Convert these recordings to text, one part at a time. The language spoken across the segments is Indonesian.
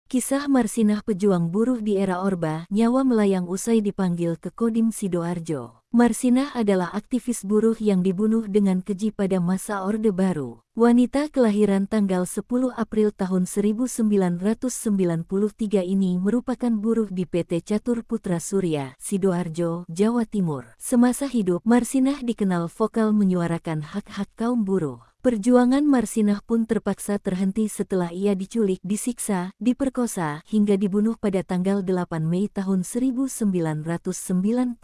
Kisah Marsinah pejuang buruh di era Orba Nyawa melayang usai dipanggil ke Kodim Sidoarjo. Marsinah adalah aktivis buruh yang dibunuh dengan keji pada masa Orde Baru. Wanita kelahiran tanggal 10 April tahun 1993 ini merupakan buruh di PT Catur Putra Surya, Sidoarjo, Jawa Timur. Semasa hidup, Marsinah dikenal vokal menyuarakan hak-hak kaum buruh. Perjuangan Marsinah pun terpaksa terhenti setelah ia diculik, disiksa, diperkosa, hingga dibunuh pada tanggal 8 Mei tahun 1993.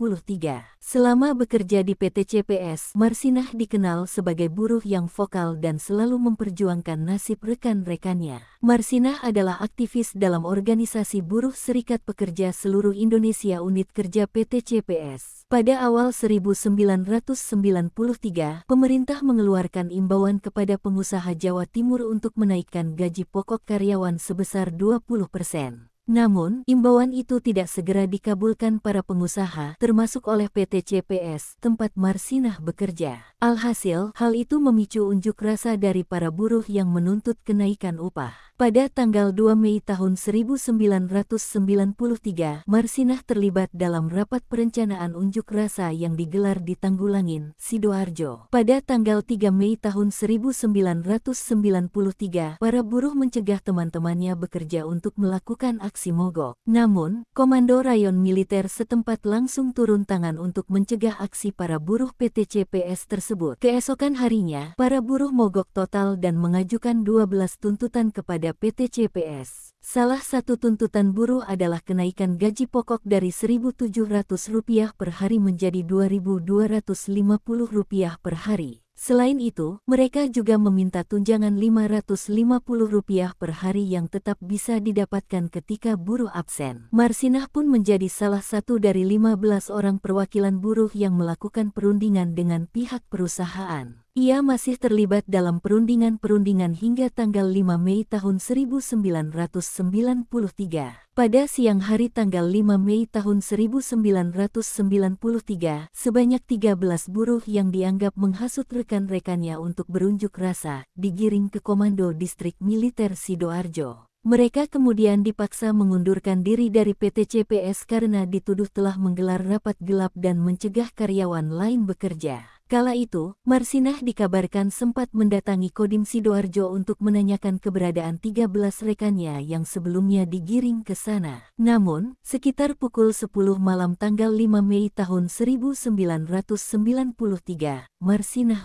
Selama bekerja di PT CPS, Marsinah dikenal sebagai buruh yang vokal dan selalu memperjuangkan nasib rekan-rekannya. Marsinah adalah aktivis dalam organisasi Buruh Serikat Pekerja Seluruh Indonesia Unit Kerja PT CPS. Pada awal 1993, pemerintah mengeluarkan imbauan kepada pengusaha Jawa Timur untuk menaikkan gaji pokok karyawan sebesar 20%. Namun, imbauan itu tidak segera dikabulkan para pengusaha, termasuk oleh PT CPS, tempat Marsinah bekerja. Alhasil, hal itu memicu unjuk rasa dari para buruh yang menuntut kenaikan upah. Pada tanggal 2 Mei tahun 1993, Marsinah terlibat dalam rapat perencanaan unjuk rasa yang digelar di Tanggulangin, Sidoarjo. Pada tanggal 3 Mei tahun 1993, para buruh mencegah teman-temannya bekerja untuk melakukan aksi mogok. Namun, Komando Rayon Militer setempat langsung turun tangan untuk mencegah aksi para buruh PT CPS tersebut. Keesokan harinya, para buruh mogok total dan mengajukan 12 tuntutan kepada PT CPS. Salah satu tuntutan buruh adalah kenaikan gaji pokok dari Rp1.700 per hari menjadi Rp2.250 per hari. Selain itu, mereka juga meminta tunjangan Rp550 per hari yang tetap bisa didapatkan ketika buruh absen. Marsinah pun menjadi salah satu dari 15 orang perwakilan buruh yang melakukan perundingan dengan pihak perusahaan. Ia masih terlibat dalam perundingan-perundingan hingga tanggal 5 Mei tahun 1993. Pada siang hari tanggal 5 Mei tahun 1993, sebanyak 13 buruh yang dianggap menghasut rekan-rekannya untuk berunjuk rasa, digiring ke Komando Distrik Militer Sidoarjo. Mereka kemudian dipaksa mengundurkan diri dari PT CPS karena dituduh telah menggelar rapat gelap dan mencegah karyawan lain bekerja. Kala itu, Marsinah dikabarkan sempat mendatangi Kodim Sidoarjo untuk menanyakan keberadaan 13 rekannya yang sebelumnya digiring ke sana. Namun, sekitar pukul 10 malam tanggal 5 Mei tahun 1993, Marsinah